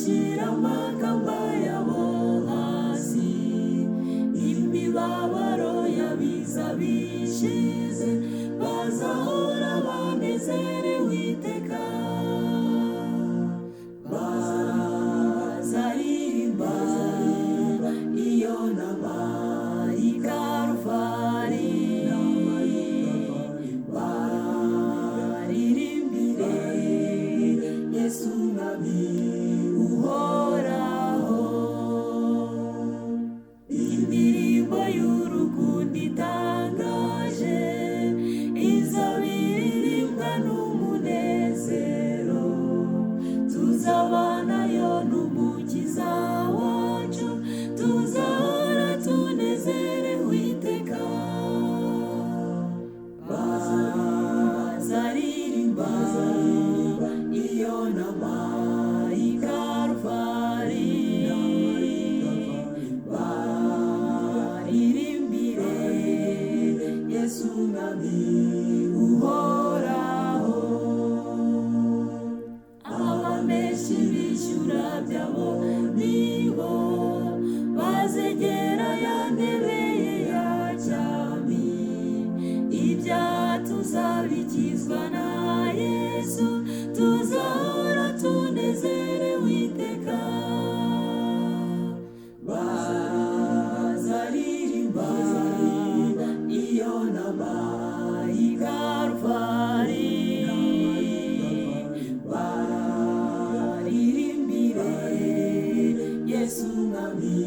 bazashyira amakamba yabo hasi, imibabaro yabiza bishize, bazahora banezerewe iteka. Bazaririmba iyo nama y'i Karuvali, baririmbire Yesu Mwami uhoraho. Indirimbo y'urukundo itangaje izabiririmbwa n'umunezero, tuzabanayo n'umukiza wacu, tuzahora tunezerewe iteka. Bazaririmba iyo nama y'i Karuvali, baririmbire Yesu Mwami uhoraho. Abamenshi bishyura byabo nibo bazegera ya ntebe ye ya cyami, ibyaha tuzabikizwa na Yesu, tuzahora tunezerewe iteka. Bazaririmba iyo nama y'i Karuvali, baririmbire Yesu Mwami